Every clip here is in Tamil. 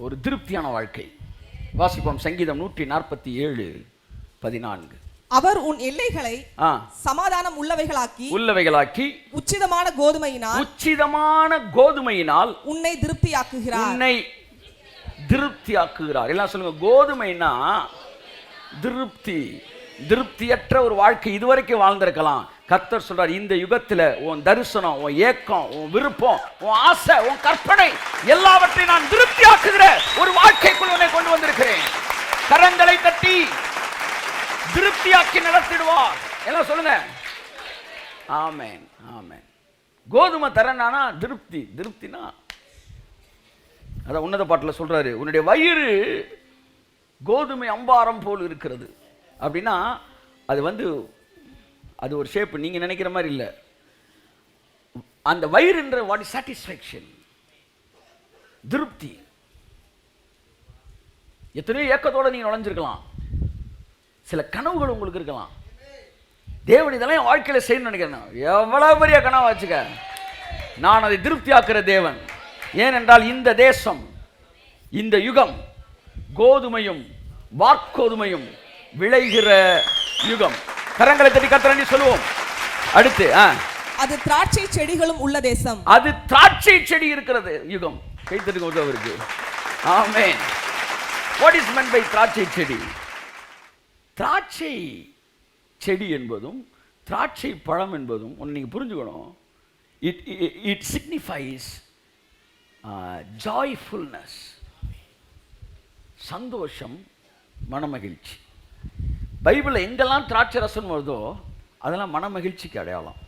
ஒரு திருப்தியான வாழ்க்கை. வாசிப்போம் சங்கீதம் 147:14. அவர் உன் எல்லைகளை சமாதானம் உள்ளவைகளாக்கி உச்சிதமான கோதுமையினால் உன்னை திருப்தியாக்குகிறார். எல்லாம் சொல்லுங்க, கோதுமைனா திருப்தி. திருப்தியற்ற ஒரு வாழ்க்கை இதுவரைக்கும் வாழ்ந்திருக்கலாம். கர்த்தர் சொல்றார், இந்த யுகத்தில் உன் தரிசனம், உன் ஏக்கம், உன் விருப்பம், உன் ஆசை, உன் கற்பனை எல்லாவற்றையும் நான் திருப்தியாக்குகிற ஒரு வாழ்க்கைக்குள் உன்னை கொண்டு வந்திருக்கிறேன். கரங்களை தட்டி திருப்தியாக்கி நடத்திடுவார். எல்லாம் சொல்லுங்க, ஆமென் ஆமென். கோதுமை தரனானா திருப்தி. திருப்தினா அதான் உன்னத பாட்டில் சொல்றாரு, உன்னுடைய வயிறு கோதுமை அம்பாரம் போல் இருக்கிறது அப்படின்னா அது ஒரு ஷேப், நீங்க நினைக்கிற மாதிரி இல்லை. அந்த வயிறுன்ற வாட் இஸ் சாட்டிஸ்ஃபேக்ஷன், திருப்தி. எத்தனையோ ஏக்கத்தோட நீங்க நுழைஞ்சிருக்கலாம், சில கனவுகள் உங்களுக்கு இருக்கலாம். தேவன் இதெல்லாம் என் வாழ்க்கையில செய்யணும்னு நினைக்கிறேன். எவ்வளவு பெரிய கனவு வச்சுக்க, நான் அதை திருப்தியாக்குற தேவன். ஏனென்றால் இந்த தேசம், இந்த யுகம் கோதுமையும் வார்கோதுமையும் விளைகிற யுகம். கரங்களை தட்டி கர்த்தரை சொல்லுவோம். அடுத்து அது திராட்சை செடிகளும் உள்ள தேசம். அது திராட்சை செடி இருக்கிறது யுகம். கைத்தட்டுங்க ஒருவருக்கு. ஆமென். வாட் இஸ் meant by திராட்சை செடி? திராட்சை செடி என்பதும் திராட்சை பழம் என்பதும் ஒன்று நீங்கள் புரிஞ்சுக்கணும். இட் சிக்னிஃபைஸ் ஜாய்ஃபுல்னஸ், சந்தோஷம், மனமகிழ்ச்சி. பைபிளில் எங்கெல்லாம் திராட்சை ரசம் வருதோ அதெல்லாம் மனமகிழ்ச்சிக்கு அடையாளம்.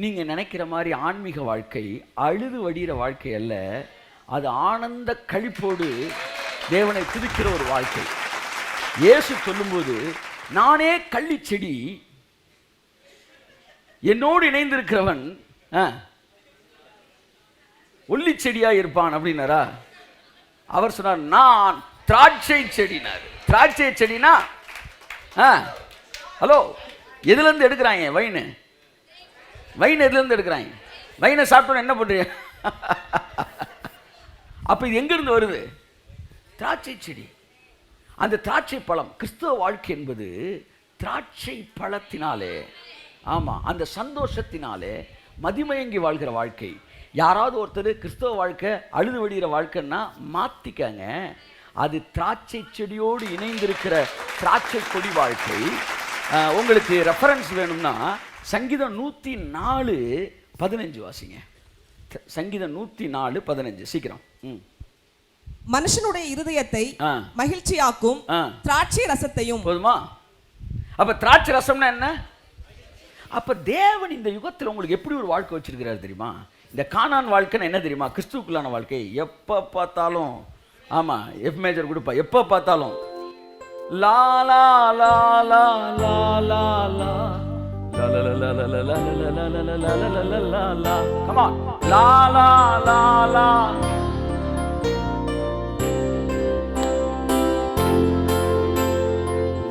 நீங்கள் நினைக்கிற மாதிரி ஆன்மீக வாழ்க்கை அழுது வடிகிற வாழ்க்கை அல்ல, அது ஆனந்த களிப்போடு தேவனை துதிக்கிற ஒரு வாழ்க்கை. இயேசு சொல்லும்போது, நானே கள்ளி செடி, என்னோடு இணைந்திருக்கிறவன் ஒல்லி செடியா இருப்பான் அப்படின்னாரா? அவர் சொன்னார், நான் திராட்சை செடினார். திராட்சை செடினா ஹலோ, எதுல இருந்து எடுக்கிறாங்க வைன்? வைன் எதுல இருந்து எடுக்கிறாங்க? வைனை சாப்பிட்டோன்னு என்ன பண்றீங்க? அப்ப இது எங்க இருந்து வருது? திராட்சை செடி. அந்த திராட்சை பழம், கிறிஸ்தவ வாழ்க்கை என்பது திராட்சை பழத்தினாலே, ஆமா, அந்த சந்தோஷத்தினாலே மதிமயங்கி வாழ்கிற வாழ்க்கை. யாராவது ஒருத்தர் கிறிஸ்தவ வாழ்க்கை அழுது வடிகிற வாழ்க்கைன்னா மாத்திக்காங்க. அது திராட்சை செடியோடு இணைந்திருக்கிற திராட்சை கொடி வாழ்க்கை. உங்களுக்கு ரெஃபரன்ஸ் வேணும்னா சங்கீதம் 104:15 வாசிங்க. சங்கீதம் 104:15 சீக்கிரம். மனுஷனுடைய இருதயத்தை மகிழ்ச்சியாக்கும் திராட்சை ரசத்தையும். போதுமா? அப்ப திராட்சை ரசம்னா என்ன? அப்ப தேவன் இந்த யுகத்தில் உங்களுக்கு எப்படி ஒரு வாழ்க்கை வச்சிருக்கிறார் தெரியுமா? இந்த கானான் வாழ்க்கைன்னு என்ன தெரியுமா? கிறிஸ்துவுக்குள்ளான வாழ்க்கை. எப்ப பார்த்தாலும், ஆமா, எஃப் மேஜர் கொடுப்பா, எப்ப பார்த்தாலும் லா லா லா லா லா லா லா come on, la la la la.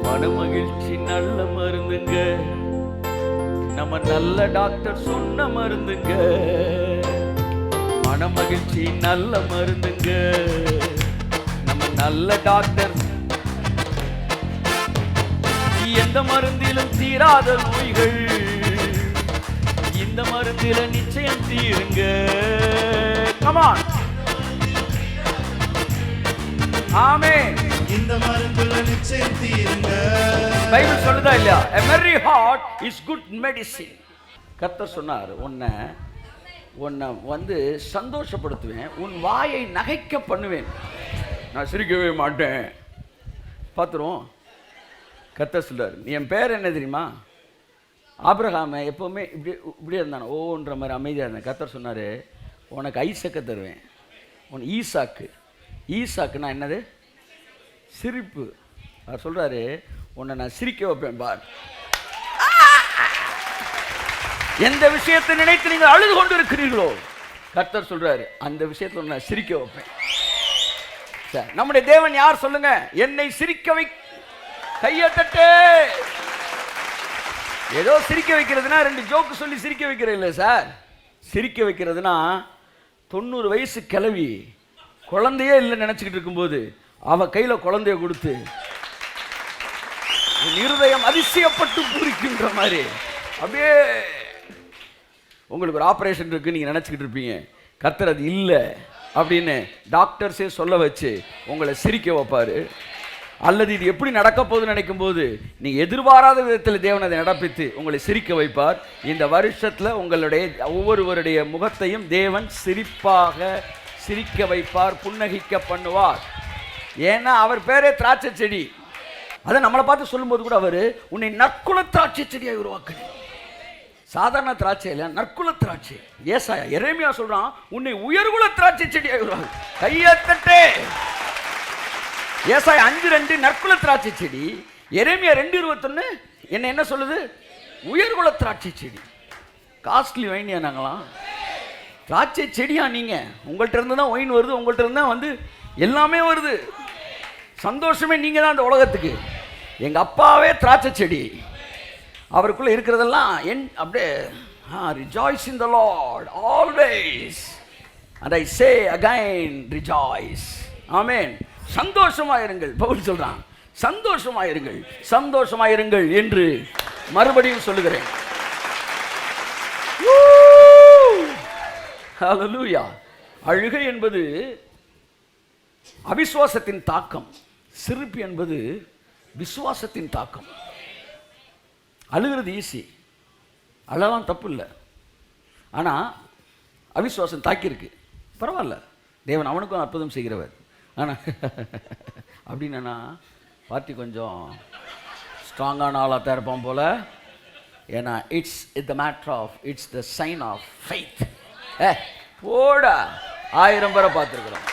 மனமகிழ்ச்சி நல்ல மருந்துங்க, நம்ம நல்ல டாக்டர் சொன்ன மருந்துங்க. மனமகிழ்ச்சி நல்ல மருந்துங்க, நம்ம நல்ல டாக்டர். எந்த மருந்திலும் தீராத நோய்கள் இந்த மருந்தில நிச்சயம் தீருங்க. Come on. ஆமென். இந்த மருந்துல நிச்சயம் தீருங்க. பைபிள் சொல்லுதா இல்லையா? A merry heart is good medicine. கர்த்தர் சொன்னார், உன்னை சந்தோஷப்படுத்துவேன், உன் வாயை நகைக்க பண்ணுவேன், நான் சிரிக்கவே மாட்டேன். பார்த்துருவோம். கர்த்தர் சொல்றார், நீ என் பேர் என்ன தெரியுமா? ஆபிரகாமை எப்போவுமே இப்படியே இருந்தானே, ஓன்ற மாதிரி அமைதியாக இருந்தேன். கர்த்தர் சொன்னார், உனக்கு ஐசக்க தருவேன். உன் ஈசாக்குன்னா என்னது? சிரிப்பு. அவர் சொல்றாரு, உன்னை நான் சிரிக்க வைப்பேன் பார். எந்த விஷயத்தை நினைத்து நீங்கள் அழுது கொண்டு இருக்கிறீர்களோ, கர்த்தர் சொல்றாரு, அந்த விஷயத்தில் நான் சிரிக்க வைப்பேன். நம்முடைய தேவன் யார் சொல்லுங்க? என்னை சிரிக்க வை. கையத்தட்டு. ஏதோ சிரிக்க வைக்கிறதுனா 2 ஜோக்கு சொல்லி சிரிக்க வைக்கிறது இல்லை சார். சிரிக்க வைக்கிறதுனா 90 வயசு கிழவி குழந்தையே இல்லைன்னு நினைச்சுக்கிட்டு இருக்கும்போது அவ கையில குழந்தைய கொடுத்து இருதயம் அதிசயப்பட்டு பூரிக்கின்ற மாதிரி அப்படியே உங்களுக்கு ஒரு ஆபரேஷன் இருக்கு நீங்க நினைச்சுக்கிட்டு இருப்பீங்க. கர்த்தர் அது இல்லை அப்படின்னு டாக்டர்ஸே சொல்ல வச்சு உங்களை சிரிக்க வைப்பாரு. அல்லது இது எப்படி நடக்க போகுதுன்னு நினைக்கும் போது நீங்க எதிர்பாராத விதத்தில் தேவன் அதை நடப்பித்து உங்களை சிரிக்க வைப்பார். இந்த வருஷத்துல உங்களுடைய ஒவ்வொருவருடைய முகத்தையும் தேவன் சிரிப்பாக சிரிக்க வைப்பார், புன்னகிக்க பண்ணுவார். ஏன்னா அவர் பேரே திராட்சை செடி. அதை நம்மளை பார்த்து சொல்லும்போது கூட அவர் உன்னை நற்குல திராட்சை செடியாக உருவாக்குறேன். சாதாரண திராட்சை இல்லை, நற்குல திராட்சை. ஏசாயா எரேமியா சொல்றான் உன்னை உயர்குல திராட்சை செடியாக உருவாக்கு. கையத்தட்டே. ஏசாயா 5:2 நற்குல திராட்சை செடி. எரேமியா 2:21 என்ன சொல்லுது? உயர்குல திராட்சை செடி. காஸ்ட்லி வைனியா நாங்களாம் திராட்சை செடியா நீங்க? உங்கள்கிட்ட இருந்து தான் ஒயின் வருது, உங்கள்கிட்ட இருந்து தான் வந்து எல்லாமே வருது. சந்தோஷமே நீங்க தான் அந்த உலகத்துக்கு. எங்க அப்பாவே திராட்சை செடி. அவருக்குள்ள இருக்கிறதெல்லாம் அப்படியே rejoice in the Lord always and I say again rejoice. ஆமென். சந்தோஷமாயிருங்கள். பவுல் சொல்றான் சந்தோஷமாயிருங்கள், சந்தோஷமாயிருங்கள் என்று மறுபடியும் சொல்லுகிறேன். ஹல்லேலூயா. அழுகை என்பது அவிசுவாசத்தின் தாக்கம், சிரிப்பு என்பது விசுவாசத்தின் தாக்கம். அழுகிறது ஈஸி, அழலாம் தப்பு இல்லை. ஆனால் அவிசுவாசம் தாக்கியிருக்கு, பரவாயில்ல, தேவன் அவனுக்கும் அற்புதம் செய்கிறவர். ஆனால் அப்படின்னா பார்ட்டி கொஞ்சம் ஸ்ட்ராங்கான ஆளாக தான் இருப்பான் போல. ஏன்னா it's the matter of it's the sign of faith. போடா 1000 பேரை பார்த்துருக்குறோம்,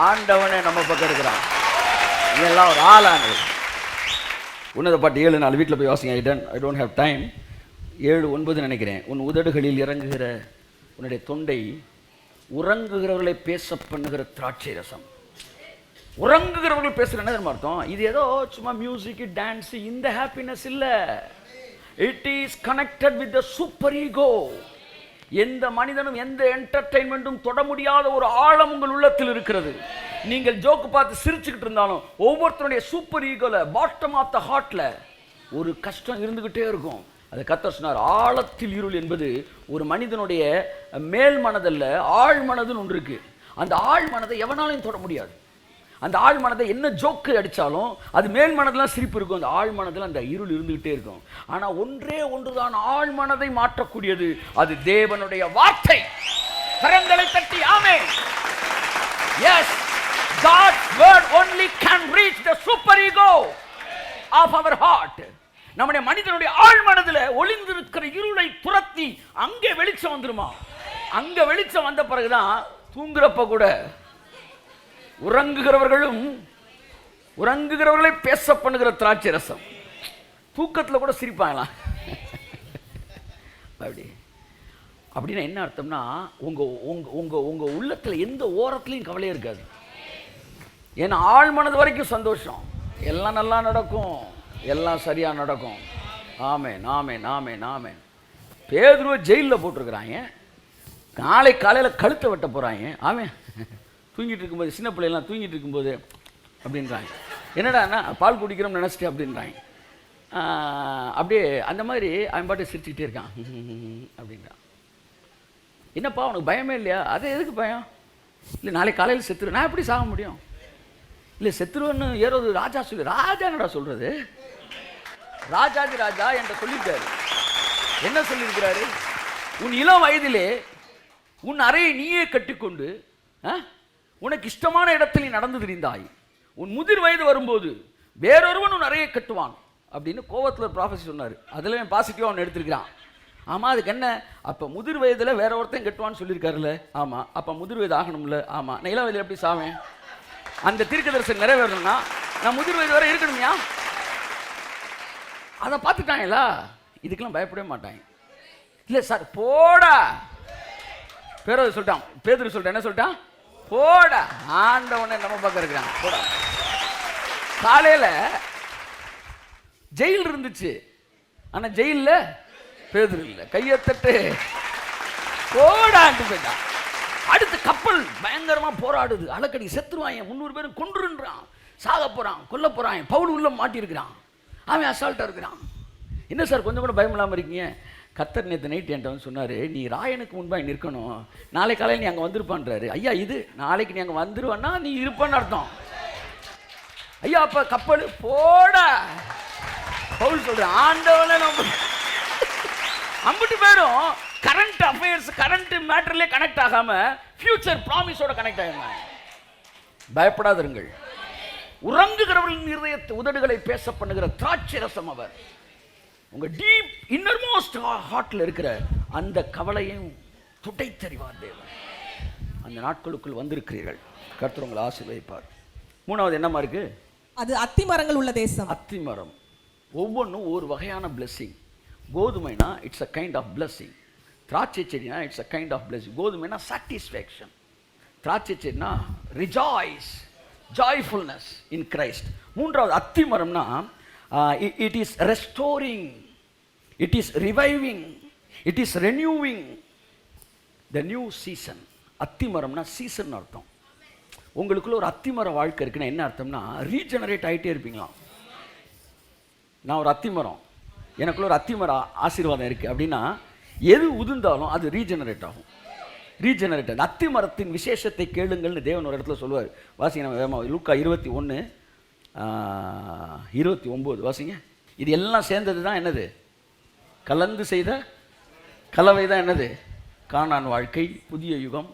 ஆண்டவனே நம்ம பக்கம் இருக்கிறான். இதெல்லாம் ஒரு ஆளானது. உன்னத பாட்டு 7:4 வீட்டில் போய் வாசிங்க. I don't have time. 7:9 நினைக்கிறேன். உன் உதடுகளில் இறங்குகிற உன்னுடைய தொண்டை உறங்குகிறவர்களை பேச பண்ணுகிற திராட்சை ரசம். உறங்குகிறவர்கள் பேசுகிற என்ன தெரியுமா அர்த்தம்? இது ஏதோ சும்மா மியூசிக் டான்ஸ் இந்த ஹாப்பினஸ் இல்லை. It is connected with the super ego. எந்த மனிதனும் எந்த என்டர்டெயின்மெண்ட்டும் தொட முடியாத ஒரு ஆழம் உங்கள் உள்ளத்தில் இருக்கிறது. நீங்கள் ஜோக்கு பார்த்து சிரிச்சுக்கிட்டு இருந்தாலும் ஒவ்வொருத்தருடைய சூப்பர் ஈகோல பாட்டம் ஆஃப் த ஹார்ட்ல ஒரு கஷ்டம் இருந்துகிட்டே இருக்கும். அதை கர்த்தர் சொன்னார். ஆழத்தில் இருள் என்பது ஒரு மனிதனுடைய மேல் மனதல்ல, ஆழ் மனதுன்னு ஒன்று இருக்கு. அந்த ஆழ் மனதை எவனாலையும் தொட முடியாது. அந்த ஆழ் மனதை என்ன ஜோக்கு அடித்தாலும் அது மேல் மனதெல்லாம் சிரிப்பு இருக்கும், அந்த ஆழ் மனதில் அந்த இருள் இருந்துகிட்டே இருக்கும். ஆனால் ஒன்றே ஒன்றுதான் ஆழ் மனதை மாற்றக்கூடியது, அது தேவனுடைய வார்த்தை. கரங்களை தட்டி ஆமென். Yes, God's word only can reach the super ego of our heart. நம்முடைய மனிதனுடைய ஆழ் மனதில் ஒளிந்திருக்கிற இருளை துரத்தி அங்கே வெளிச்சம் வந்துருமா. அங்க வெளிச்சம் வந்த பிறகுதான் தூங்குறப்ப கூட உறங்குகிறவர்களை பேச பண்ணுகிற திராட்சை ரசம். தூக்கத்தில் கூட சிரிப்பாங்களாம். அப்படின்னா என்ன அர்த்தம்னா உங்க உங்க உங்க உங்க உள்ளத்துல எந்த ஓரத்துலையும் கவலையே இருக்காது. ஏன்னா ஆழ் மனது வரைக்கும் சந்தோஷம், எல்லாம் நல்லா நடக்கும், எல்லாம் சரியா நடக்கும். ஆமென் ஆமென் ஆமென் ஆமென். பேதுருவை ஜெயிலில் போட்டிருக்கிறாங்க, நாளை காலையில் கழுத்தை வெட்ட போகிறாங்க. ஆமென். தூங்கிட்டு இருக்கும்போது, சின்ன பிள்ளைலாம் தூங்கிட்டு இருக்கும்போது அப்படின்றாங்க, என்னடாண்ணா பால் குடிக்கிறோம்னு நினச்சிட்டு அப்படின்றாங்க. அப்படியே அந்த மாதிரி அவன் பாட்டு சிரிச்சுக்கிட்டே இருக்கான் அப்படின்றான். என்னப்பா உனக்கு பயமே இல்லையா? அது எதுக்கு பயம்? இல்லை நாளைக்கு காலையில் செத்துரு. நான் எப்படி சாக முடியும்? இல்லை செத்துருவன்னு ஏறோது ராஜா சொல்லி. ராஜா என்னடா சொல்கிறது? ராஜாதி ராஜா என்ற சொல்லியிருக்காரு. என்ன சொல்லியிருக்கிறாரு? உன் இளம் வயதிலே உன் அறையை நீயே கட்டிக்கொண்டு உனக்கு இஷ்டமான இடத்தில் நீ நடந்து திரிந்தாய். உன் முதிர் வயது வரும்போது வேறொருவன் உன் அறையை கட்டுவான் அப்படின்னு கோவத்தில் ஒரு ப்ராஃபஸி சொன்னார். அதில் பாசிட்டிவாக அவன் எடுத்திருக்கிறான். ஆமாம், அதுக்கு என்ன? அப்போ முதிர் வயதில் வேற ஒருத்தன் கட்டுவான்னு சொல்லியிருக்காருல்ல. ஆமாம், அப்போ முதிர் வயது ஆகணும்ல. ஆமாம், நான் இளம் வயதில் எப்படி சாவேன்? அந்த தீர்க்க தரிசனம் நிறைவேறணும்னா நான் முதிர் வயது வரை இருக்கணும்யா. அதை பார்த்துட்டாங்களா? இதுக்கெல்லாம் பயப்படவே மாட்டாங்க. இல்லை சார் போடா. பேரது சொல்லிட்டான், பேதுரு சொல்லிட்டான். என்ன சொல்லிட்டான்? போடா. ஆண்டவனே நம்ம பக்கம் இருக்கிறான். போடா. காலையில் ஜெயில் இருந்துச்சு, ஆனால் ஜெயிலில் பேதுரு இல்லை. கையை தட்டு போடான்ட்டு போயிட்டான். அடுத்து கப்பல் பயங்கரமா போராடுது, அலக்கடி செத்துருவாங்க, 300 பேரும் கொன்றுன்றான், சாக போறான், கொல்ல போறான். பவுல் உள்ள மாட்டியிருக்கிறான், அவன் அசால்ட்டா இருக்கிறான். என்ன சார் கொஞ்சம் கூட பயம் இல்லாமல் இருக்கீங்க? கர்த்தர் நேற்று நைட் என்கிட்ட வந்து சொன்னார், நீ ராயனுக்கு முன்பாக நிற்கணும், நாளை காலையில் நீ அங்கே வந்திருப்பான்றாரு. ஐயா இது நாளைக்கு நீ அங்கே வந்துருவான்னா நீ இருப்பான்னு அர்த்தம். ஐயா அப்போ கப்பல் போட பவுல் சொல்கிறேன், ஆண்டவனே நம்ம அம்பிட்டு பேரும் கரண்ட் அஃபேர்ஸ் கரண்ட் மேட்டர்லேயே கனெக்ட் ஆகாமல் ஃபியூச்சர் ப்ராமிஸோட கனெக்ட் ஆகிருந்தாங்க. பயப்படாதிருங்கள், உறங்குகிறவர்களின் இருதயத்தை உதடுகளை பேச பண்ணுகிற திராட்சை ரசம் அவர். உங்க டீப் இன்னர்மோஸ்ட் ஹார்ட்ல இருக்கிற அந்த கவலையும் துடைத்தறிவார் தேவன். அந்த நாட்களுக்குள் வந்திருக்கிறீர்கள், கர்த்தர் உங்களை ஆசீர்வதிப்பார். மூணாவது என்னமா இருக்கு? அது அத்திமரங்கள் உள்ள தேசம். அத்திமரம் ஒவ்வொன்றும் ஒரு வகையான பிளெஸிங். கோதுமைனா it's a kind of blessing, திராட்சை செடினா it's a kind of blessing. கோதுமைனா சாட்டிஸ்ஃபேக்ஷன், திராட்சை செடினா ரிஜாய்ஸ், ஜாய்ஃபுல்னஸ் இன் கிரைஸ்ட். மூன்றாவது அத்திமரம்னா it is restoring, it is reviving, it is renewing the new season. அத்திமரம்னா சீசன் அர்த்தம். உங்களுக்குள்ள ஒரு அத்திமர வாழ்க்கை இருக்குன்னா என்ன அர்த்தம்னா ரீஜெனரேட் ஆகிட்டே இருப்பீங்களாம். நான் ஒரு அத்திமரம், எனக்குள்ள ஒரு அத்திமர ஆசீர்வாதம் இருக்குது அப்படின்னா எது உதிர்ந்தாலும் அது ரீஜெனரேட் ஆகும். ரீஜெனரேட். அத்திமரத்தின் விசேஷத்தை கேளுங்கள்னு தேவன் ஒரு இடத்துல சொல்லுவார். வாசிங்க நம்ம லூக்கா 21:29 வாசிங்க. இது எல்லாம் சேர்ந்தது தான் என்னது? கலந்து செய்த கலவை தான் என்னது? கானான் வாழ்க்கை, புதிய யுகம்.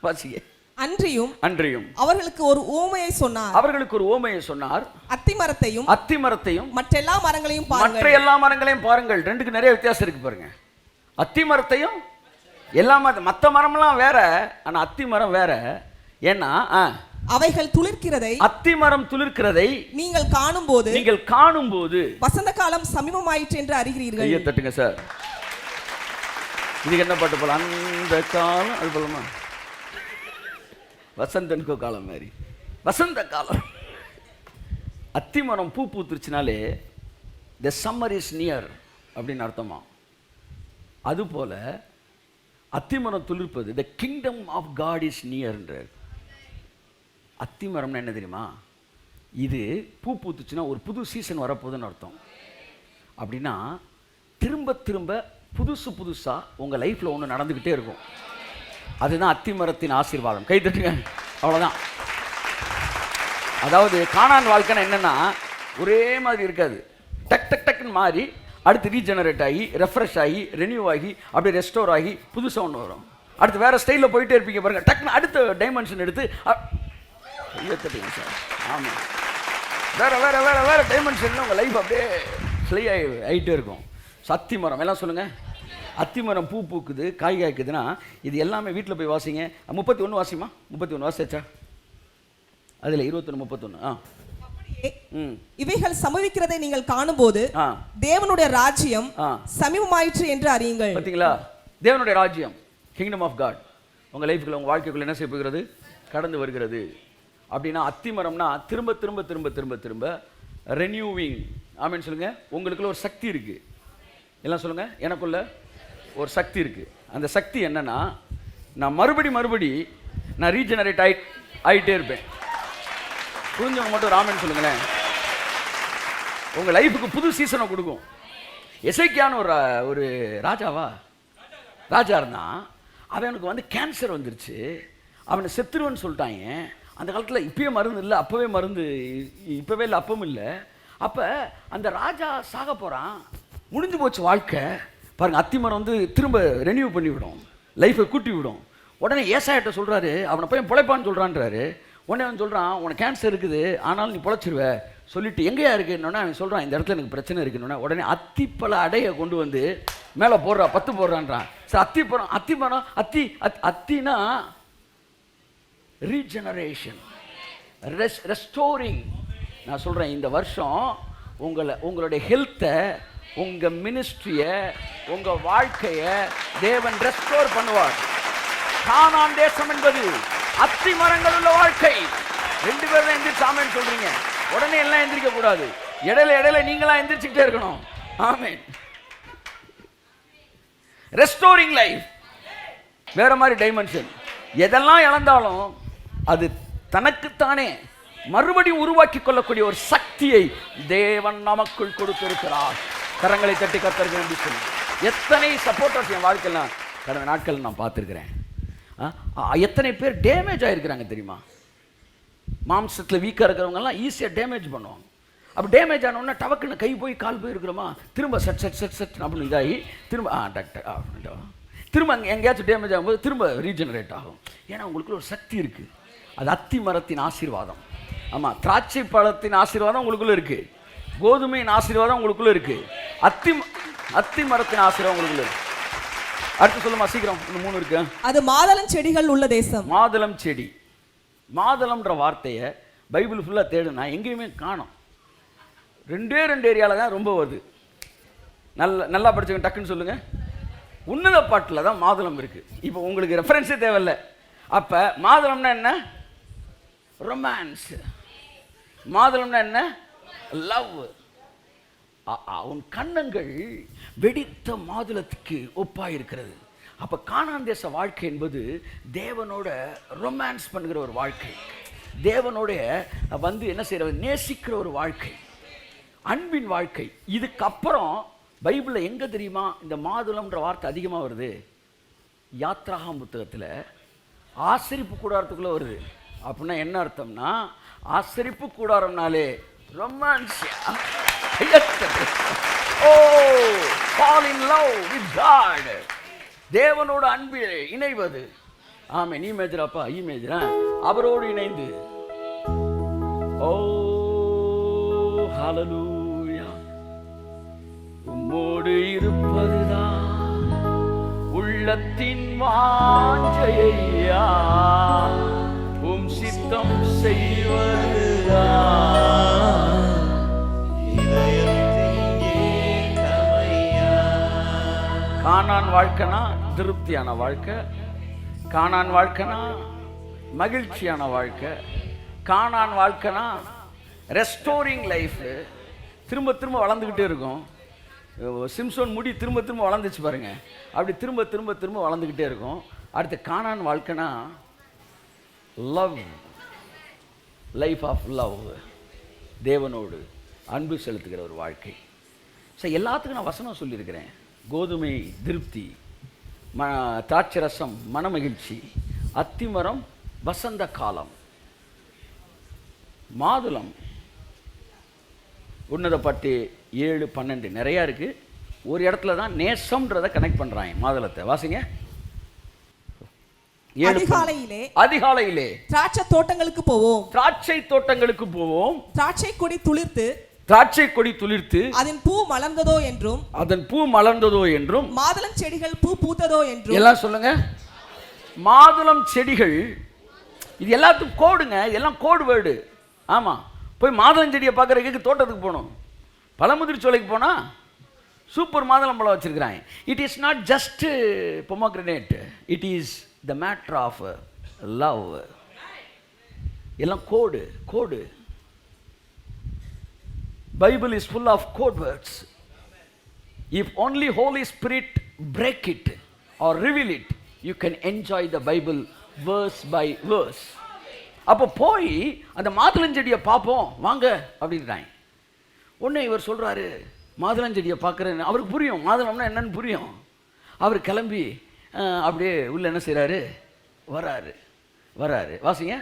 வாசிங்க. அன்றியும் அவர்களுக்கு ஒரு ஓமையை சொன்னார். அத்திமரத்தையும் மற்ற எல்லா மரங்களையும் பாருங்கள். ரெண்டுக்கு நிறைய வித்தியாசம் இருக்கு பாருங்க. அத்திமரத்தையும் மற்ற மரம்லாம் வேற, ஆனா அத்திமரம் வேற. ஏன்னா அவைகள் துளிர்க்கிறதை, அத்திமரம் துளிர்க்கிறதை நீங்கள் காணும்போது வசந்த காலம் சமீபமாயிற்று என்று அறிகிறீர்கள். ஐயா தட்டுங்க சார். இதுக்கு என்ன பாட்டு போல? அந்த காலம் அது போலமா? வசந்தனுக்கோ காலம் மாதிரி வசந்த காலம். அத்திமரம் பூ பூத்துருச்சுனாலே த சம்மர் இஸ் நியர் அப்படின்னு அர்த்தமா. அதுபோல அத்திமரம் துளிர்ப்பது the kingdom of God is நியர்ன்றார். அத்திமரம்னா என்ன தெரியுமா? இது பூ பூத்துச்சுன்னா ஒரு புது சீசன் வரப்போகுதுன்னு அர்த்தம். அப்படின்னா திரும்ப திரும்ப புதுசா உங்கள் லைஃப்பில் ஒன்று நடந்துக்கிட்டே இருக்கும். அதுதான் அத்திமரத்தின் ஆசீர்வாதம். கை தட்டுங்க. அவ்வளோதான். அதாவது கானான் வாழ்க்கைன்னா என்னென்னா ஒரே மாதிரி இருக்காது. டக் டக் டக்குன்னு மாறி அடுத்து ரீஜெனரேட் ஆகி, ரெஃப்ரெஷ் ஆகி, ரெனியூ ஆகி, அப்படியே ரெஸ்டோர் ஆகி புதுசாக ஒன்று வரும். அடுத்து வேறு ஸ்டைலில் போயிட்டே இருப்பீங்க பாருங்கள். டக்குன்னு அடுத்த டைமென்ஷன் எடுத்து சார். ஆமாம், வேறு டைமென்ஷனில் உங்கள் லைஃப் அப்படியே ஃப்ளை ஆகிட்டே இருக்கும். அத்திமரம் எல்லாம் சொல்லுங்கள். அத்திமரம் பூ பூக்குது, காய் காய்க்குதுன்னா இது எல்லாமே வீட்டில் போய் வாசிங்க. 31 வாசிமா. 31 வாசிச்சா அதில் 21:31. இவைகள் சம்பவிக்கிறதை நீங்கள் காணும்போது தேவனுடைய ராஜ்யம் சமீபமாயிற்று என்று அறியுங்கள். பார்த்தீங்களா? தேவனுடைய ராஜ்யம், கிங்டம் ஆஃப் காட் உங்கள் லைஃப்குள்ள, உங்கள் வாழ்க்கைக்குள்ள என்ன செய்ய போகிறது? கடந்து வருகிறது. அப்படின்னா அத்திமரம்னா திரும்ப திரும்ப திரும்ப திரும்ப திரும்ப ரெனியூவிங். ஆமேன்னு சொல்லுங்க. உங்களுக்குள்ள ஒரு சக்தி இருக்கு. எல்லாம் சொல்லுங்க. எனக்குள்ள ஒரு சக்தி இருக்கு. அந்த சக்தி என்னன்னா நான் மறுபடி நான் ரீஜெனரேட் ஆகிட்டே இருப்பேன். புரிஞ்சவங்க மட்டும் ராமன் சொல்லுங்களேன். உங்க லைஃபுக்கு புது சீசனை கொடுக்கும். எசேக்கியான்னு ஒரு ராஜா இருந்தான். அவனுக்கு வந்து கேன்சர் வந்துருச்சு. அவனை செத்துருவன்னு சொல்லிட்டாங்க. அந்த காலத்தில் இப்பயே மருந்து இல்லை, அப்போவே மருந்து இப்போவே இல்லை, அப்பவும் இல்லை. அப்போ அந்த ராஜா சாக போகிறான். முடிஞ்சு போச்சு வாழ்க்கை. பாருங்கள், அத்திமரம் வந்து திரும்ப ரெனியூ பண்ணி விடும், லைஃப்பை கூட்டி விடும். உடனே ஏசாயிட்ட சொல்கிறாரு, அவனை போய் பிழைப்பான்னு சொல்கிறான்றாரு. உடனே அவன் சொல்கிறான், உனக்கு கேன்சர் இருக்குது, ஆனாலும் நீ பிழைச்சிருவ சொல்லிட்டு எங்கேயா இருக்குன்னொன்னே அவன் சொல்கிறான், இந்த இடத்துல எனக்கு பிரச்சனை இருக்குன்னு. உடனே அத்திப்பழ அடையை கொண்டு வந்து மேலே 10 போடுறான்றான். சார் அத்திமரம் அத்தினா ரீஜெனரேஷன், ரெஸ்டோரிங். நான் சொல்கிறேன், இந்த வருஷம் உங்களுடைய ஹெல்த்தை, உங்கள் மினிஸ்ட்ரியை, உங்கள் வாழ்க்கையை தேவன் ரெஸ்டோர் பண்ணுவார். கானான் தேசம் என்பது அத்தி மரங்கள் உள்ள வாழ்க்கை. 2 பேரும் எந்திரிச்சு ஆமென் சொல்றீங்க. உடனே எல்லாம் எந்திரிக்க கூடாது. இடையில நீங்களா எந்திரிச்சுக்கிட்டே இருக்கணும். ஆமென். ரெஸ்டோரிங் லைஃப் வேற மாதிரி டைமென்ஷன். எதெல்லாம் இழந்தாலும் அது தனக்குத்தானே மறுபடியும் உருவாக்கி கொள்ளக்கூடிய ஒரு சக்தியை தேவன் நமக்குள் கொடுத்திருக்கிறார். கரங்களை தட்டி கர்த்தருக்கு நன்றி சொல்லு. எத்தனை சப்போர்ட்டர்ஸ் என் வாழ்க்கையில் கடந்த நாட்கள் நான் பார்த்துருக்கிறேன். எத்தனை பேர் டேமேஜ் ஆகிருக்கிறாங்க தெரியுமா? மாம்சத்தில் வீக்காக இருக்கிறவங்கெல்லாம் ஈஸியாக டேமேஜ் பண்ணுவாங்க. அப்போ டேமேஜ் ஆனோடனே டவக்குன்னு கை போய் கால் போய் இருக்கிறோமா, திரும்ப சட் சட் சட் சட் அப்படின்னு இதாகி திரும்ப டாக்டர் அப்படின்ட்டு திரும்ப அங்கே எங்கேயாச்சும் டேமேஜ் ஆகும்போது திரும்ப ரீஜெனரேட் ஆகும். ஏன்னா உங்களுக்குள்ள ஒரு சக்தி இருக்குது. அது அத்தி மரத்தின் ஆசீர்வாதம். ஆமாம், திராட்சை பழத்தின் ஆசீர்வாதம் உங்களுக்குள்ளே இருக்குது. கோதுமையின் ஆசீர்வாதம் உங்களுக்குள்ளே இருக்குது. அத்தி மரத்தின் ஆசீர்வாதம் உங்களுக்குள்ளே இருக்குது. அடுத்து சொல்லுமா சீக்கிரம், இன்னும் 3 இருக்கு. அது மாதளம் செடிகள் உள்ள தேசம். மாதளம் செடி. மாதளம்ன்ற வார்த்தையை பைபிள் ஃபுல்லாக தேடுனா எங்கேயுமே காணும். 2 ஏரியாவில் தான் ரொம்ப வருது. நல்லா படிச்சுங்க, டக்குன்னு சொல்லுங்கள். உன்னத பாட்டில் தான் மாதுளம் இருக்குது. இப்போ உங்களுக்கு ரெஃபரன்ஸே தேவையில்லை. அப்போ மாதுளம்னா என்ன? ரொமான்ஸ். மாதுளம்னா என்ன? லவ். உன் கண்ணங்கள் வெடித்த மாதுளத்துக்கு ஒப்பாயிருக்கிறது. அப்போ கானான் தேச வாழ்க்கை என்பது தேவனோட ரொமான்ஸ் பண்ணுகிற ஒரு வாழ்க்கை. தேவனோட என்ன செய்கிற, நேசிக்கிற ஒரு வாழ்க்கை, அன்பின் வாழ்க்கை. இதுக்கப்புறம் பைபிளில் எங்கே தெரியுமா இந்த மாதுளம்ன்ற வார்த்தை அதிகமாக வருது? யாத்ராகம் புத்தகத்தில் ஆசரிப்பு கூடாரத்துக்குள்ளே வருது. அப்படின்னா என்ன அர்த்தம்னா, ஆசரிப்பு கூடாரம்னாலே romance. fall in love with God. தேவனோட அன்பில் இணைவது. ஆமே, நீ மேஜராப்பா, ஈ மேஜரா, அவரோடு இணைந்து. ஓ ஹல்லேலூயா. உம்மோடு இருப்பதுதான் உள்ளத்தின் வாஞ்சையா, உம் சித்தம் செய்வதுதான் கானான் வாழ்க்கைனா திருப்தியான வாழ்க்கை. கானான் வாழ்க்கைனா மகிழ்ச்சியான வாழ்க்கை. கானான் வாழ்க்கைனா ரெஸ்டோரிங் லைஃப். திரும்ப திரும்ப வளர்ந்துக்கிட்டே இருக்கும். சிம்சோன் முடி திரும்ப திரும்ப வளர்ந்துச்சு பாருங்க, அப்படி திரும்ப திரும்ப திரும்ப வளர்ந்துக்கிட்டே இருக்கும். அடுத்து கானான் வாழ்க்கைனா லவ், லைஃப் ஆஃப் லவ், தேவனோடு அன்பு செலுத்துகிற ஒரு வாழ்க்கை. ஸோ எல்லாத்துக்கும் நான் வசனம் சொல்லியிருக்கிறேன். கோதுமை திருப்தி, திராட்சரசம் மனமகிழ்ச்சி, அத்திமரம் வசந்த காலம், மாதுளம் உன்னத பாட்டு 7, 12 நிறையா இருக்குது. ஒரு இடத்துல தான் நேசம்ன்றதை கனெக்ட் பண்ணுறாங்க. மாதுளத்தை வாசிங்க. அதிகாலையிலே திராட்சை தோட்டங்களுக்கு போவோம். திராட்சை தோட்டங்களுக்கு போவோம். திராட்சை கொடி துளிர்த்து அதன் பூ மலர்ந்ததோ என்றும் மாதுளம் செடிகள் பூ பூத்ததோ என்றும். எல்லாம் சொல்லுங்க. மாதுளம் செடிகள், இது எல்லாத்துக்கும் கோடுங்க. இதெல்லாம் கோடு வேர்டு. ஆமா, போய் மாதுளம் செடியை பார்க்கறதுக்கு தோட்டத்துக்கு போகணும். பழமுதிர் சோலைக்கு போனா சூப்பர் மாதுளம் பழம் வச்சிருக்கிறாங்க. It is not just pomegranate, it is the matter of love. எல்லாம் கோடு கோடு. Bible is full of code words. If only Holy Spirit break it or reveal it, you can enjoy the Bible verse by verse. அப்போ போய் அந்த மாதுளஞ்செடியை பார்ப்போம் வாங்க அப்படின்றாங்க. உடனே இவர் சொல்கிறாரு மாதுளஞ்செடியை பார்க்குறேன்னு. அவருக்கு புரியும் மாதுளம்னா என்னன்னு புரியும். அவர் கிளம்பி அப்படியே உள்ள என்ன செய்கிறாரு, வராரு. வாசிங்க.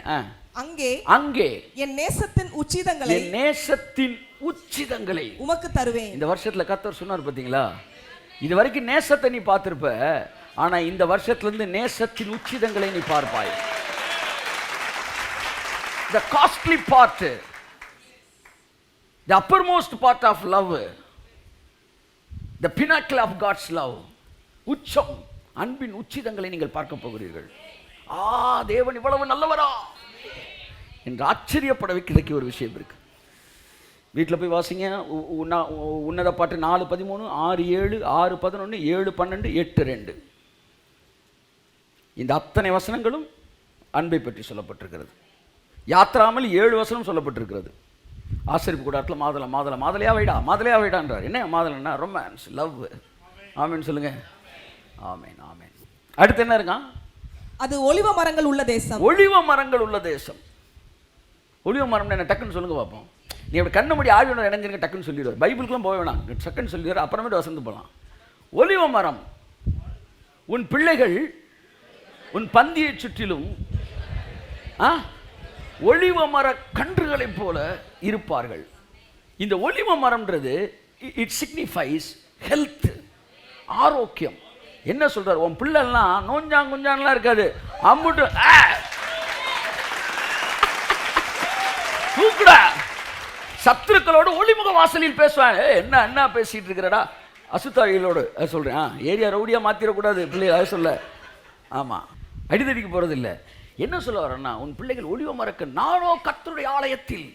அங்கே என் நேசத்தின் உச்சிதங்களை உமக்கு தருவேன். இந்த வருஷத்துல கர்த்தர் சொன்னார் பாத்தீங்களா? இது வரைக்கும் நேசத்தை நீ பார்த்திருப்ப, ஆனா இந்த வருஷத்துல இருந்து நேசத்தின் உச்சிதங்களை நீ பார்ப்பாய். the costly part, the uppermost part of love, the pinnacle of God's love. உச்சம், அன்பின் உச்சிதங்களை நீங்கள் பார்க்க போகிறீர்கள். தேவன் இவ்வளவு நல்லவரா என்று ஆச்சரியப்பட வைக்கிறதுக்கு ஒரு விஷயம் இருக்கு. வீட்டில் போய் வாசிங்க. உன்னத பாட்டு 4:13, 6:7, 6:11, 7:12, 8:2. இந்த அத்தனை வசனங்களும் அன்பை பற்றி சொல்லப்பட்டிருக்கிறது. யாத்ராமல் 7 வசனம் சொல்லப்பட்டிருக்கிறது. ஆசரிப்பு கூடாரத்தில் மாதுளையா வைடான்றார். என்ன மாதுளைன்னா ரொமான்ஸ், லவ். ஆமேன் சொல்லுங்க. ஆமேன். அடுத்து என்ன இருக்கான்? அது ஒலிவ மரங்கள் உள்ள தேசம். ஒலிவ மரங்கள் உள்ள தேசம். ஒலிவ மரம் என்ன டக்குன்னு சொல்லுங்க பார்ப்போம். நீ அப்படி கண்ண முடி ஆவியோட இணைஞ்சிருங்க டக்குன்னு சொல்லிடுவார். பைபிளுக்குலாம் போக வேணாம், டக்குன்னு சொல்லிடுவார். அப்புறமேட்டு வசந்து போகலாம். ஒலிவ மரம், உன் பிள்ளைகள் உன் பந்தியை சுற்றிலும் ஒலிவ மர கன்றுகளைப் போல இருப்பார்கள். இந்த ஒலிவ மரம்ன்றது இட் சிக்னிஃபைஸ் ஹெல்த், ஆரோக்கியம். என்ன சொல்றார்? உன் பிள்ளைலாம் நோஞ்சாங்குஞ்சான்லாம் இருக்காது, அம்புட்டு தூக்குடா. சத்துருக்களோடு ஒளிமுக வாசலில் பேசுவாங்க. என்ன என்ன பேசிட்டு இருக்கிறடா? அசுத்தாவிகளோடு சொல்றேன். ஏரியா ரவுடியா மாத்திரக்கூடாது பிள்ளைகள், அதை சொல்ல. ஆமா, அடிதடிக்கு போறது இல்லை. என்ன சொல்ல வரேன்னா, உன் பிள்ளைகள் ஒலிவ மரக்கு, நானோ கர்த்தருடைய ஆலயத்தில்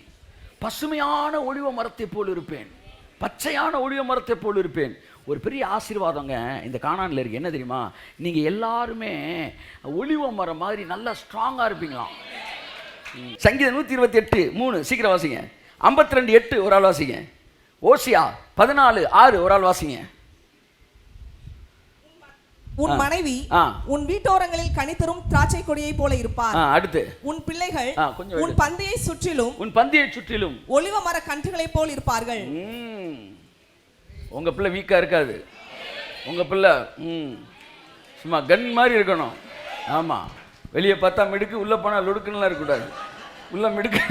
பசுமையான ஒலிவ மரத்தை போல் இருப்பேன், பச்சையான ஒலிவ மரத்தை போல் இருப்பேன். ஒரு பெரிய ஆசீர்வாதங்க இந்த கானான்ல இருக்கு. என்ன தெரியுமா? நீங்க எல்லாருமே ஒலிவ மரம் மாதிரி நல்லா ஸ்ட்ராங்கா இருப்பீங்களாம். சங்கீதம் 128:3 சீக்கிரம் வாசிங்க. 52:8 ஒரு ஆள் வாசிங்க. ஓசியா 14:6 ஒரு ஆள் வாசிங்க. உன் மனைவி உன் வீட்டோரங்களில் கனிதரும் திராட்சை கொடியை போல இருப்பார். அடுத்து, உன் பிள்ளைகள் உன் பந்தியை சுற்றிலும் ஒலிவ மர கன்றுகளை போல் இருப்பார்கள். உங்க பிள்ளை வீக்கா இருக்காது. உங்க பிள்ளை சும்மா கன் மாதிரி இருக்கணும். ஆமா, வெளியே பார்த்தா மிடுக்கு, உள்ள போனா லொடுக்குன்னு இருக்கக்கூடாது. உள்ள மிடுக்கு.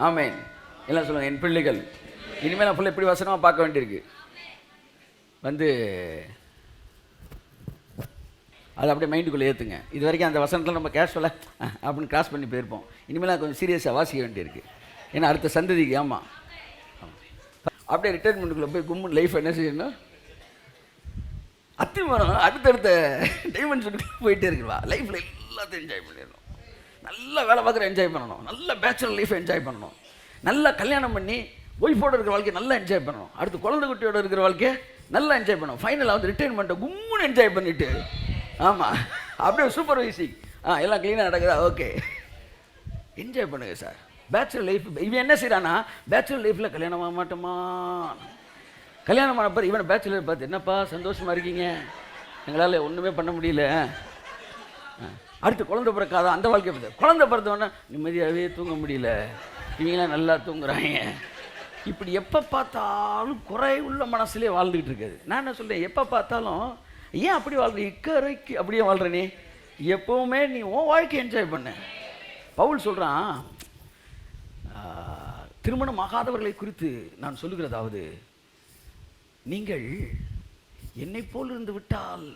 ஆமேன். எல்லாம் சொல்லுங்க, என் பிள்ளைகள். இனிமேல் நான் பிள்ளை எப்படி வசனமாக பார்க்க வேண்டியிருக்கு. அது அப்படியே மைண்டுக்குள்ளே ஏற்றுங்க. இது வரைக்கும் அந்த வசனத்தில் நம்ம கேஷுவலாக அப்படின்னு கிராஸ் பண்ணி போயிருப்போம். இனிமேல் நான் கொஞ்சம் சீரியஸாக வாசிக்க வேண்டியிருக்கு. ஏன்னா அடுத்த சந்ததிக்கு. ஆமாம், அப்படியே ரிட்டைர்மெண்ட்டுக்குள்ளே போய் கும்முன்னு லைஃப் என்ன செய்யணும், அத்திமரம் அடுத்தடுத்த டைமென்ஷனுக்கு போயிட்டே இருக்குவா. லைஃப்பில் எல்லாத்தையும் என்ஜாய் பண்ணிடணும். நல்லா வேலை பார்க்குற என்ஜாய் பண்ணணும். நல்ல பேச்சுலர் லைஃப்பை என்ஜாய் பண்ணணும். நல்லா கல்யாணம் பண்ணி ஒய்ஃபோடு இருக்கிற வாழ்க்கையை நல்லா என்ஜாய் பண்ணணும். அடுத்து குழந்தை குட்டியோடு இருக்கிற வாழ்க்கையை நல்லா என்ஜாய் பண்ணணும். ஃபைனலாக வந்து ரிட்டைர்மெண்ட்டை கும்முன்னு என்ஜாய் பண்ணிவிட்டு, ஆமாம், அப்படியே சூப்பர்வைசிங் எல்லாம் க்ளீனாக நடக்குதா, ஓகே, என்ஜாய் பண்ணுங்க சார். Bachelor life. இவன் என்ன செய்கிறான்னா, பேச்சுலர் லைஃப்பில் கல்யாணம் ஆக மாட்டோமா, கல்யாணம் ஆன பிறகு இவனை பேச்சுலர் பார்த்து, என்னப்பா சந்தோஷமாக இருக்கீங்க, எங்களால் ஒன்றுமே பண்ண முடியல. அடுத்து குழந்தை பிறக்காதான், அந்த வாழ்க்கை பார்த்து குழந்தை பிறந்தவொடனே நிம்மதியாகவே தூங்க முடியல, இவங்களாம் நல்லா தூங்குறாங்க. இப்படி எப்போ பார்த்தாலும் குறை உள்ள மனசுலேயே வாழ்ந்துக்கிட்டு இருக்காது. நான் என்ன சொல்கிறேன், எப்போ பார்த்தாலும் ஏன் அப்படி வாழ்ற, இக்கரைக்கு அப்படியே வாழ்கிறனே, எப்போவுமே நீ உன் வாழ்க்கையை என்ஜாய் பண்ண. பவுல் சொல்கிறான், திருமணம் ஆகாதவர்களை குறித்து நான் சொல்லுகிறதாவது, நீங்கள் என்னை போல் இருந்து விட்டால்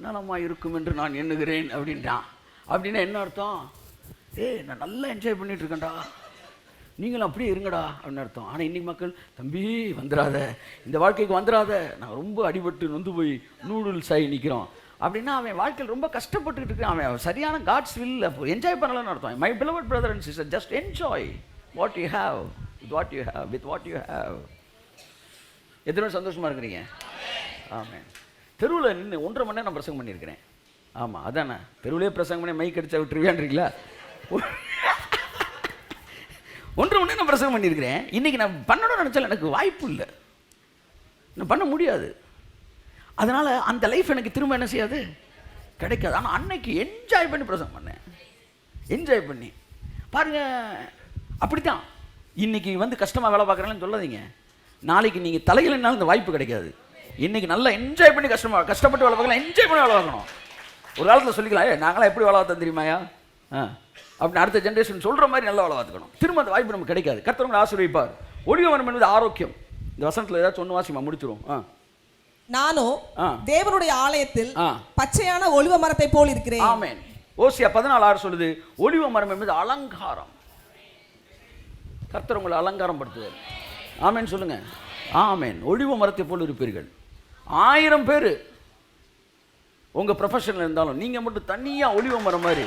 நலமாக இருக்கும் என்று நான் எண்ணுகிறேன் அப்படின்றான். அப்படின்னா என்ன அர்த்தம்? நான் நல்லா என்ஜாய் பண்ணிட்டு இருக்கேன்டா, நீங்களும் அப்படியே இருங்கடா அப்படின்னு அர்த்தம். ஆனால் இன்னைக்கு மக்கள், தம்பி வந்துடாத, இந்த வாழ்க்கைக்கு வந்துடாத, நாங்கள் ரொம்ப அடிபட்டு நொந்து போய் நூடுல்ஸ் ஆகி நிற்கிறோம் அப்படின்னா அவன் வாழ்க்கையில் ரொம்ப கஷ்டப்பட்டுக்கிட்டு இருக்கான். அவன் சரியான காட்ஸ் வில் அப்போ என்ஜாய் பண்ணலன்னு அர்த்தம். My beloved brother and sister, just enjoy what you have with what you have. எத்தனை சந்தோஷமாக இருக்கிறீங்க? ஆமாம். தெருவில் நின்று 1.5 மணி நேரம் நான் பிரசங்கம் பண்ணியிருக்கிறேன். ஆமாம், அதானே தெருவிலே பிரசங்கம் பண்ணி மைக் அடிச்சா விட்டுருவியான்றீங்களா? 1.5 மணி நேரம் நான் பிரசங்கம் பண்ணியிருக்கிறேன். இன்றைக்கி நான் பண்ணணும்னு நினச்சாலும் எனக்கு வாய்ப்பு இல்லை, நான் பண்ண முடியாது. அதனால் அந்த லைஃப் எனக்கு திரும்ப என்ன செய்யாது, கிடைக்காது. ஆனால் அன்னைக்கு என்ஜாய் பண்ணி பிரசங்கம் பண்ணேன், என்ஜாய் பண்ணி பாருங்கள். அப்படித்தான் இன்றைக்கி வந்து கஷ்டமாக வேலை பார்க்குறேன்னு சொல்லாதீங்க. நாளைக்கு நீங்கள் தலையிலனாலும் இந்த வாய்ப்பு கிடைக்காது. இன்றைக்கி நல்லா என்ஜாய் பண்ணி கஷ்டப்பட்டு வேலை பார்க்கலாம், என்ஜாய் பண்ணி வேலை பார்க்கணும். ஒரு காலத்தில் சொல்லிக்கலாம், நாங்களாம் எப்படி வேலை பார்த்தோம் தெரியுமாயா அப்படின்னு அடுத்த ஜென்ரேஷன் சொல்கிற மாதிரி நல்லா வேலை பார்த்துக்கணும். திரும்ப அந்த வாய்ப்பு நமக்கு கிடைக்காது. கர்த்தர் உங்களை ஆசீர்வதிப்பார். ஒளிவ மரம் என்பது ஆரோக்கியம். இந்த வசனத்தில் ஏதாச்சும் ஒன்று வாசிமா முடிச்சிருவோம். நானோ தேவனுடைய ஆலயத்தில் பச்சையான ஒலிவ மரத்தை போல் இருக்கிறேன். ஆமென். ஓசியா 14:6 சொல்லுது, ஒலிவ மரம் என்பது அலங்காரம். கர்த்தர் உங்களை அலங்காரம் படுத்துவார். ஆமென் சொல்லுங்க. ஆமென். ஒலிவ மரத்தை போல் இருப்பீர்கள். 1000 பேர் உங்கள் ப்ரொஃபஷனில் இருந்தாலும் நீங்கள் மட்டும் தனியாக ஒலிவ மரம் மாதிரி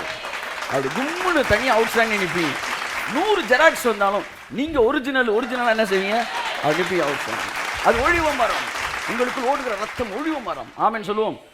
அப்படி கும்முன்னு தனியாக அவுட் ஸ்டாண்டிங் நிற்பீங்க. 100 ஜெராக்ஸ் வந்தாலும் நீங்கள் ஒரிஜினலாக என்ன செய்வீங்க, அது நிற்பி அவுட் ஸ்டாண்டிங். அது ஒலிவ மரம். உங்களுக்கு ஓடுகிற ரத்தம் ஒலிவ மரம். ஆமென் சொல்லுவோம்.